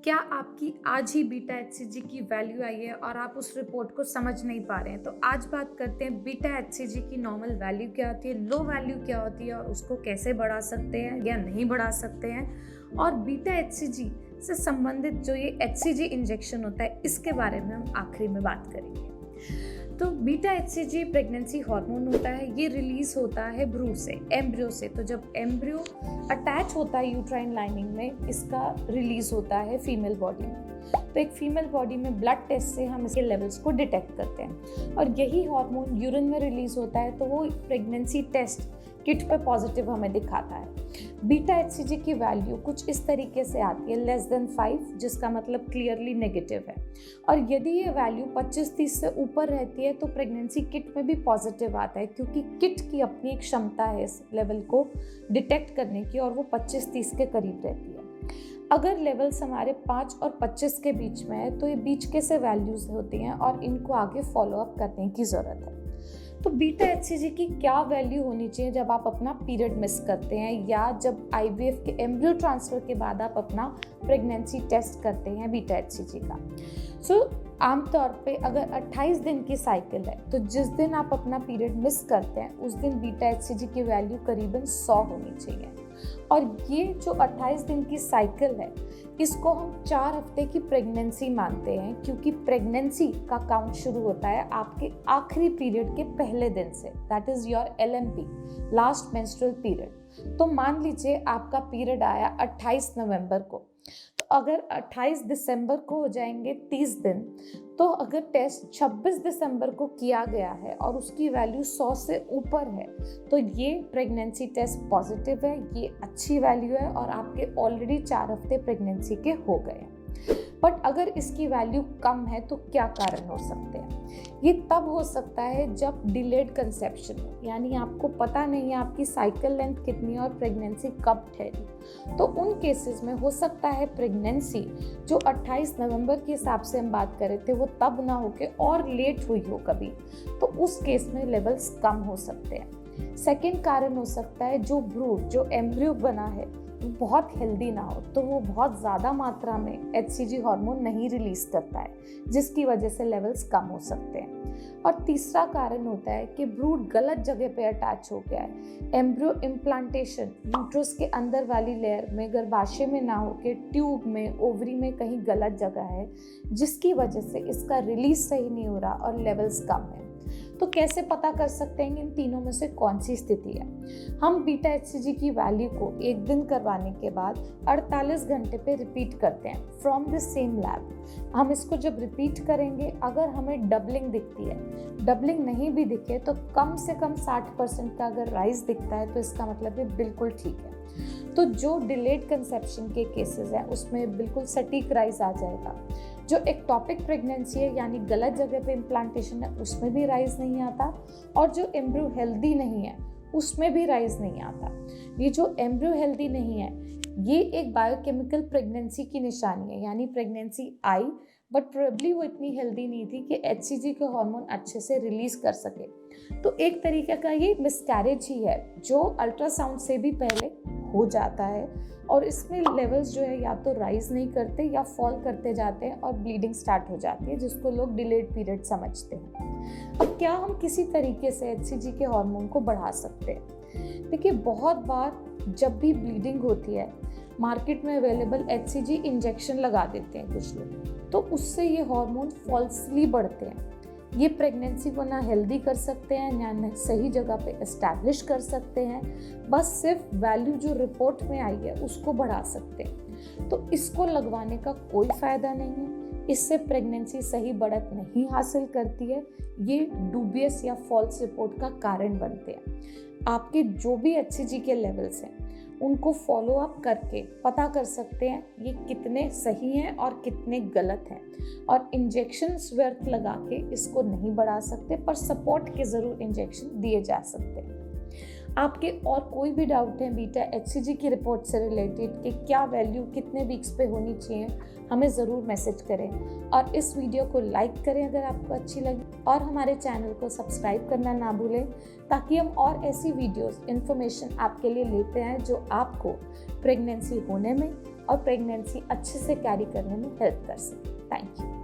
क्या आपकी आज ही बीटा एचसीजी की वैल्यू आई है और आप उस रिपोर्ट को समझ नहीं पा रहे हैं? तो आज बात करते हैं बीटा एचसीजी की नॉर्मल वैल्यू क्या होती है, लो वैल्यू क्या होती है और उसको कैसे बढ़ा सकते हैं या नहीं बढ़ा सकते हैं, और बीटा एचसीजी से संबंधित जो ये एचसीजी इंजेक्शन होता है इसके बारे में हम आखिरी में बात करेंगे। तो बीटा एचसीजी प्रेगनेंसी हार्मोन होता है, ये रिलीज होता है भ्रूण से, एम्ब्रियो से। तो जब एम्ब्रियो अटैच होता है यूट्राइन लाइनिंग में, इसका रिलीज होता है फीमेल बॉडी में। तो एक फीमेल बॉडी में ब्लड टेस्ट से हम इसके लेवल्स को डिटेक्ट करते हैं और यही हार्मोन यूरिन में रिलीज होता है, तो वो प्रेगनेंसी टेस्ट किट पे पॉजिटिव हमें दिखाता है। बीटा एचसीजी की वैल्यू कुछ इस तरीके से आती है, <5, जिसका मतलब क्लियरली नेगेटिव है। और यदि ये वैल्यू 25-30 से ऊपर रहती है तो प्रेगनेंसी किट में भी पॉजिटिव आता है, क्योंकि किट की अपनी एक क्षमता है इस लेवल को डिटेक्ट करने की, और वो 25-30 के करीब रहती है। अगर लेवल्स हमारे 5 और 25 के बीच में है तो ये बीच के से वैल्यूज होती हैं और इनको आगे फॉलो अप करने की ज़रूरत है। तो बीटा एचसीजी की क्या वैल्यू होनी चाहिए जब आप अपना पीरियड मिस करते हैं, या जब आईवीएफ के एम्ब्रियो ट्रांसफर के बाद आप अपना प्रेगनेंसी टेस्ट करते हैं बीटा एचसीजी का? आमतौर पे अगर 28 दिन की साइकिल है तो जिस दिन आप अपना पीरियड मिस करते हैं उस दिन बीटा एचसीजी की वैल्यू करीबन 100 होनी चाहिए। और ये जो 28 दिन की साइकिल है इसको हम 4 हफ्ते की प्रेगनेंसी मानते हैं, क्योंकि प्रेगनेंसी का काउंट शुरू होता है आपके आखिरी पीरियड के पहले दिन से, that is your LMP, last menstrual period. तो मान लीजिए आपका पीरियड आया 28 नवंबर को, तो अगर 28 दिसंबर को हो जाएंगे 30 दिन, तो अगर टेस्ट 26 दिसंबर को किया गया है और उसकी वैल्यू 100 से ऊपर है तो ये प्रेगनेंसी टेस्ट पॉजिटिव है, ये अच्छी वैल्यू है और आपके ऑलरेडी 4 हफ्ते प्रेगनेंसी के हो गए हैं। बट अगर इसकी वैल्यू कम है तो क्या कारण हो सकते हैं? ये तब हो सकता है जब डिलेड कंसेप्शन हो, यानी आपको पता नहीं है आपकी साइकिल लेंथ कितनी है और प्रेगनेंसी कब ठहरी। तो उन केसेस में हो सकता है प्रेगनेंसी जो 28 नवंबर के हिसाब से हम बात कर रहे थे वो तब ना होके और लेट हुई हो कभी, तो उस केस में लेवल्स कम हो सकते हैं। सेकेंड कारण हो सकता है जो भ्रूण, जो एम्ब्रियो बना है बहुत हेल्दी ना हो, तो वो बहुत ज़्यादा मात्रा में एचसीजी हार्मोन नहीं रिलीज करता है, जिसकी वजह से लेवल्स कम हो सकते हैं। और तीसरा कारण होता है कि भ्रूण गलत जगह पे अटैच हो गया है। एम्ब्रियो इम्प्लांटेशन यूट्रस के अंदर वाली लेयर में, गर्भाशय में ना होके ट्यूब में, ओवरी में कहीं गलत जगह है, जिसकी वजह से इसका रिलीज सही नहीं हो रहा और लेवल्स कम है। तो कैसे पता कर सकते हैं इन तीनों में से कौन सी स्थिति है? हम बीटा एचसीजी की वैल्यू को एक दिन करवाने के बाद 48 घंटे पे रिपीट करते हैं फ्रॉम द सेम लैब। हम इसको जब रिपीट करेंगे, अगर हमें डबलिंग दिखती है, डबलिंग नहीं भी दिखे तो कम से कम 60% का अगर राइज दिखता है तो इसका मतलब ये बिल्कुल ठीक है। तो जो डिलेड कंसेप्शन के केसेस हैं उसमें बिल्कुल सटीक राइज आ जाएगा। जो एक्टोपिक प्रेगनेंसी है, यानी गलत जगह पे इम्प्लांटेशन है, उसमें भी राइज नहीं आता, और जो एम्ब्रियो हेल्दी नहीं है उसमें भी राइज नहीं आता। ये जो एम्ब्रियो हेल्दी नहीं है ये एक बायोकेमिकल प्रेगनेंसी की निशानी है, यानी प्रेगनेंसी आई बट प्रोबेबली वो इतनी हेल्दी नहीं थी कि एचसीजी के हार्मोन अच्छे से रिलीज कर सके। तो एक तरीके का ये मिसकैरेज ही है जो अल्ट्रासाउंड से भी पहले हो जाता है, और इसमें लेवल्स जो है या तो राइज नहीं करते या फॉल करते जाते हैं और ब्लीडिंग स्टार्ट हो जाती है, जिसको लोग डिलेड पीरियड समझते हैं। अब क्या हम किसी तरीके से एचसीजी के हार्मोन को बढ़ा सकते हैं? देखिए, बहुत बार जब भी ब्लीडिंग होती है मार्केट में अवेलेबल एचसीजी इंजेक्शन लगा देते हैं कुछ लोग, तो उससे ये हार्मोन फॉल्सली बढ़ते हैं। ये प्रेगनेंसी को ना हेल्दी कर सकते हैं ना सही जगह पे एस्टैब्लिश कर सकते हैं, बस सिर्फ वैल्यू जो रिपोर्ट में आई है उसको बढ़ा सकते हैं। तो इसको लगवाने का कोई फ़ायदा नहीं है, इससे प्रेगनेंसी सही बढ़त नहीं हासिल करती है, ये डूबियस या फॉल्स रिपोर्ट का कारण बनते हैं। आपके जो भी एचसीजी के लेवल्स हैं उनको फॉलो अप करके पता कर सकते हैं ये कितने सही हैं और कितने गलत हैं, और इंजेक्शंस व्यर्थ लगा के इसको नहीं बढ़ा सकते, पर सपोर्ट के ज़रूर इंजेक्शन दिए जा सकते हैं। आपके और कोई भी डाउट है बीटा एचसीजी की रिपोर्ट से रिलेटेड कि क्या वैल्यू कितने वीक्स पे होनी चाहिए, हमें ज़रूर मैसेज करें, और इस वीडियो को लाइक करें अगर आपको अच्छी लगी, और हमारे चैनल को सब्सक्राइब करना ना भूलें, ताकि हम और ऐसी वीडियोस इन्फॉर्मेशन आपके लिए लेते हैं जो आपको प्रेगनेंसी होने में और प्रेगनेंसी अच्छे से कैरी करने में हेल्प कर सके। Thank you.